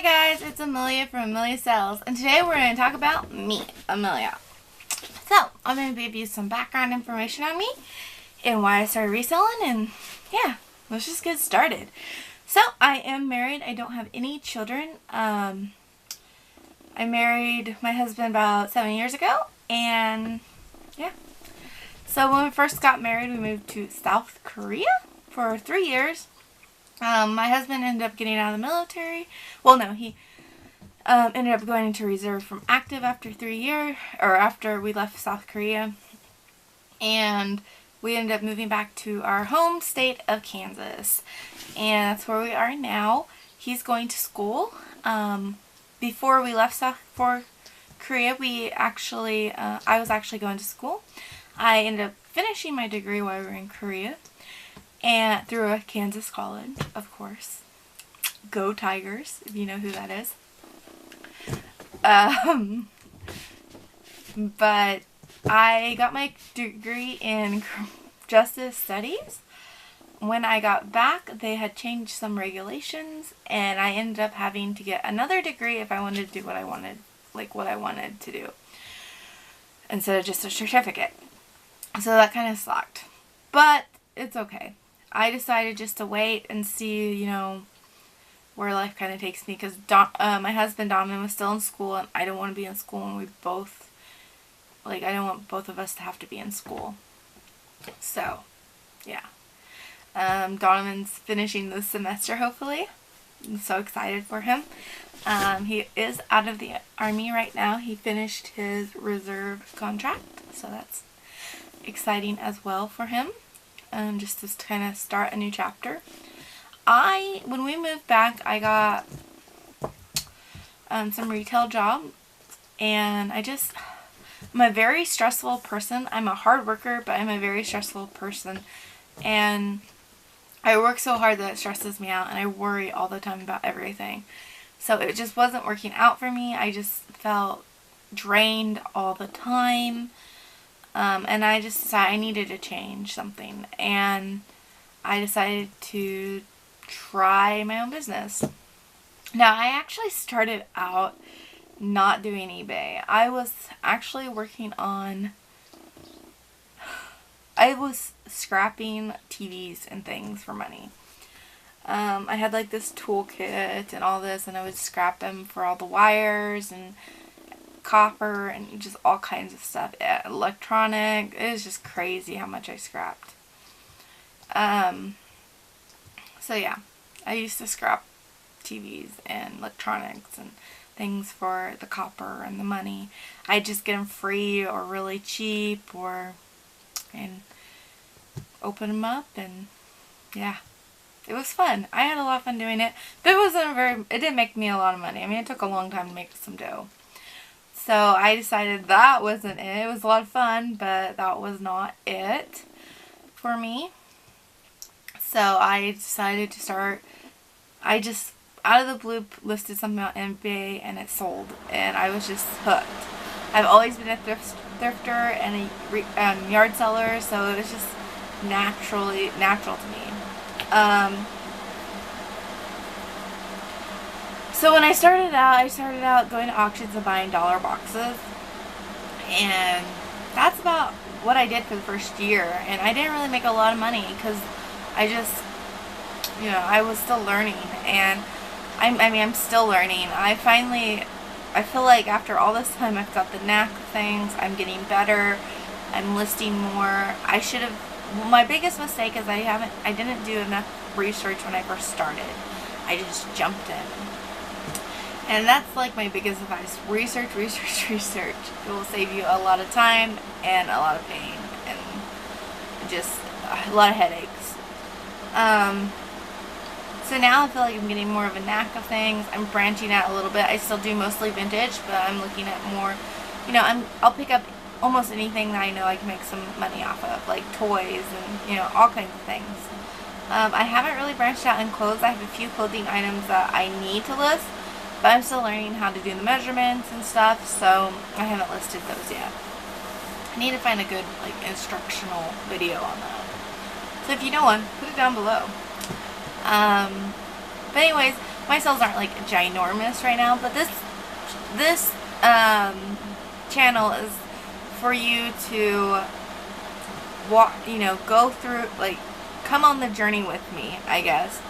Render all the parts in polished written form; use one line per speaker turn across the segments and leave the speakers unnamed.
guys, it's Amelia from Amelia Sells, and today we're going to talk about me, Amelia. So, I'm going to give you some background information on me and why I started reselling, and yeah, let's just get started. So, I am married. I don't have any children. I married my husband about 7 years ago, and yeah. So, when we first got married, we moved to South Korea for 3 years. My husband ended up getting out of the military. Well, no, he ended up going into reserve from active after 3 years, or after we left South Korea. And we ended up moving back to our home state of Kansas. And that's where we are now. He's going to school. Before we left South Korea, I was actually going to school. I ended up finishing my degree while we were in Korea. And through a Kansas college, of course. Go Tigers, if you know who that is. But I got my degree in justice studies. When I got back, they had changed some regulations, and I ended up having to get another degree if I wanted to do what I wanted to do, instead of just a certificate. So that kind of sucked. But it's okay. I decided just to wait and see, where life kind of takes me, because my husband Donovan was still in school, and I don't want to be in school, and I don't want both of us to have to be in school. So, yeah. Donovan's finishing this semester, hopefully. I'm so excited for him. He is out of the Army right now. He finished his reserve contract, so that's exciting as well for him. Just to kind of start a new chapter. When we moved back, I got some retail job, and I'm a very stressful person. I'm a hard worker, but I'm a very stressful person, and I work so hard that it stresses me out, and I worry all the time about everything. So it just wasn't working out for me. I just felt drained all the time. And I just decided I needed to change something, and I decided to try my own business. Now, I actually started out not doing eBay. I was actually I was scrapping TVs and things for money. I had this toolkit and all this, and I would scrap them for all the wires and copper and just all kinds of stuff. Electronic. It was just crazy how much I scrapped. So yeah, I used to scrap TVs and electronics and things for the copper and the money. I'd just get them free or really cheap, and open them up, and yeah, it was fun. I had a lot of fun doing it, but it didn't make me a lot of money. I mean, it took a long time to make some dough. So I decided that wasn't it. It was a lot of fun, but that was not it for me. So I decided to start. I just, out of the blue, listed something on eBay, and it sold. And I was just hooked. I've always been a thrifter and a yard seller, so it was just natural to me. So when I started out going to auctions and buying dollar boxes, and that's about what I did for the first year, and I didn't really make a lot of money, because I was still learning, and I'm still learning. I feel like after all this time, I've got the knack of things. I'm getting better. I'm listing more. My biggest mistake is I didn't do enough research when I first started. I just jumped in. And that's my biggest advice. Research. It will save you a lot of time and a lot of pain and just a lot of headaches. So now I feel like I'm getting more of a knack of things. I'm branching out a little bit. I still do mostly vintage, but I'm looking at more, I'll pick up almost anything that I know I can make some money off of, like toys and, all kinds of things. I haven't really branched out in clothes. I have a few clothing items that I need to list, but I'm still learning how to do the measurements and stuff, so I haven't listed those yet. I need to find a good instructional video on that. So if you know one, put it down below. But anyways, my sales aren't like ginormous right now, but this channel is for you to walk, you know, go through, like, come on the journey with me, I guess.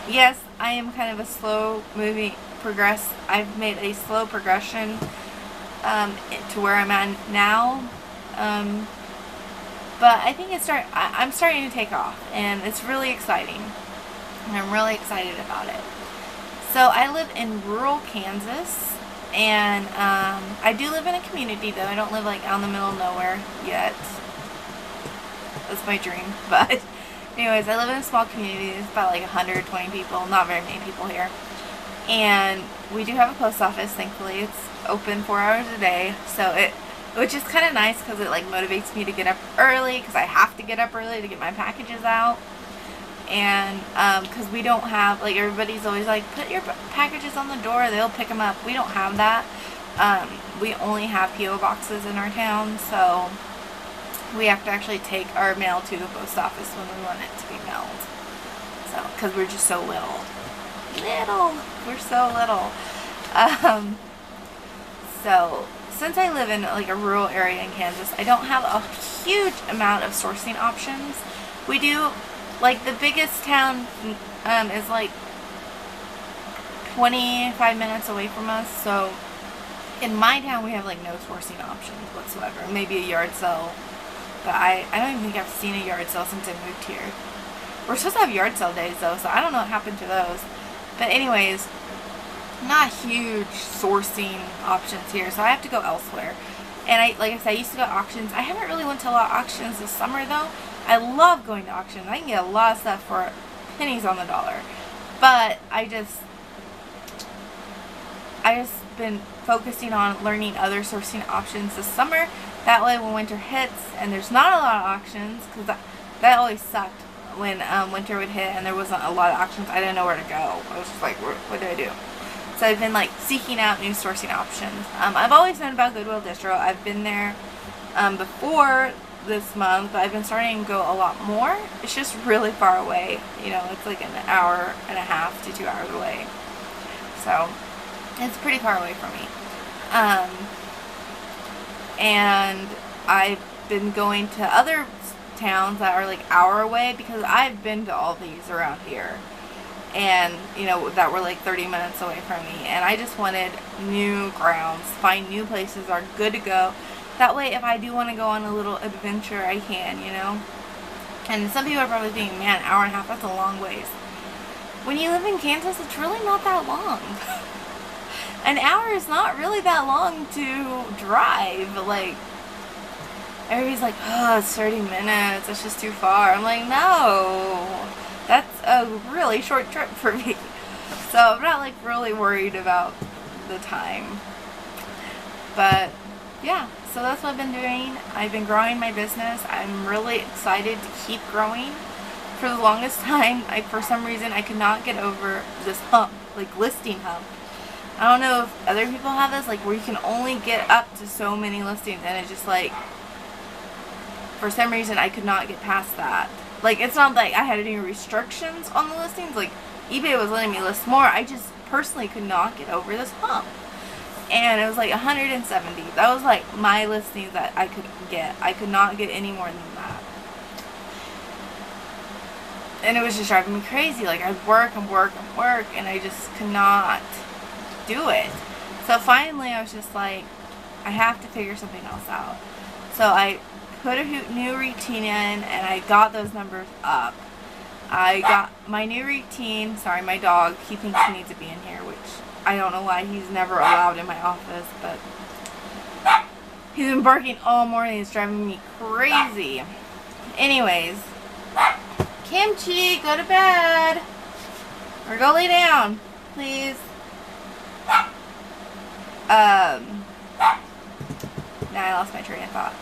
Yes, I am kind of a slow moving I've made a slow progression to where I'm at now. But I think I'm starting to take off, and it's really exciting. And I'm really excited about it. So I live in rural Kansas, and I do live in a community, though. I don't live like out in the middle of nowhere yet. That's my dream. But anyways, I live in a small community. It's about like 120 people, not very many people here. And we do have a post office, thankfully. It's open 4 hours a day, which is kind of nice because it like motivates me to get up early, because I have to get up early to get my packages out. And because we don't have, like, everybody's always like, put your packages on the door, they'll pick them up. We don't have that. We only have P.O. boxes in our town, so we have to actually take our mail to the post office when we want it to be mailed. So, because we're just so little. We're so little. So, since I live in like a rural area in Kansas, I don't have a huge amount of sourcing options. We do, like, the biggest town is like 25 minutes away from us, so in my town we have like no sourcing options whatsoever. Maybe a yard sale, but I don't even think I've seen a yard sale since I moved here. We're supposed to have yard sale days though, so I don't know what happened to those. But anyways, not huge sourcing options here, so I have to go elsewhere. And like I said, I used to go to auctions. I haven't really went to a lot of auctions this summer though. I love going to auctions. I can get a lot of stuff for pennies on the dollar. But I just been focusing on learning other sourcing options this summer. That way when winter hits and there's not a lot of auctions, because that always sucked when winter would hit and there wasn't a lot of auctions. I didn't know where to go. I was just like, what do I do? So I've been like seeking out new sourcing options. I've always known about Goodwill Distro. I've been there before this month, but I've been starting to go a lot more. It's just really far away. You know, it's like an hour and a half to 2 hours away. So it's pretty far away from me. And I've been going to other towns that are like hour away, because I've been to all these around here. And, you know, that were like 30 minutes away from me. And I just wanted new grounds, find new places that are good to go. That way, if I do want to go on a little adventure, I can, you know. And some people are probably thinking, man, hour and a half, that's a long ways. When you live in Kansas, it's really not that long. An hour is not really that long to drive. Like, everybody's like, oh, it's 30 minutes, it's just too far. I'm like, no. That's a really short trip for me. So I'm not like really worried about the time. But yeah, so that's what I've been doing. I've been growing my business. I'm really excited to keep growing. For the longest time, for some reason, I could not get over this hump, like listing hump. I don't know if other people have this, like where you can only get up to so many listings, and it's just like, for some reason, I could not get past that. Like, it's not like I had any restrictions on the listings. Like, eBay was letting me list more. I just personally could not get over this hump. And it was like 170. That was like my listings that I could get. I could not get any more than that. And it was just driving me crazy. Like, I'd work and work and work, and I just could not do it. So finally, I was just like, I have to figure something else out. So I put a new routine in, and I got those numbers up. I got my new routine. Sorry, my dog, he thinks he needs to be in here, which I don't know why he's never allowed in my office, but he's been barking all morning. It's driving me crazy. Anyways, Kimchi, go to bed. Or go lay down, please. Now I lost my train of thought.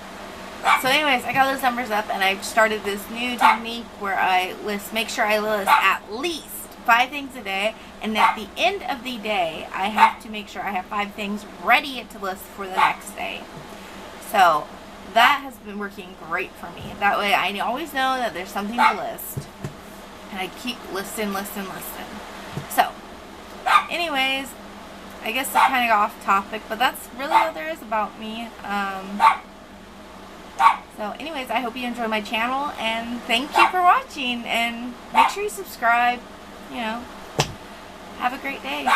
So anyways, I got those numbers up, and I've started this new technique where I make sure I list at least 5 things a day, and at the end of the day, I have to make sure I have 5 things ready to list for the next day. So that has been working great for me. That way I always know that there's something to list. And I keep listen. So, anyways, I guess I kind of got off topic, but that's really all there is about me. So anyways, I hope you enjoy my channel, and thank you for watching, and make sure you subscribe. You know, have a great day.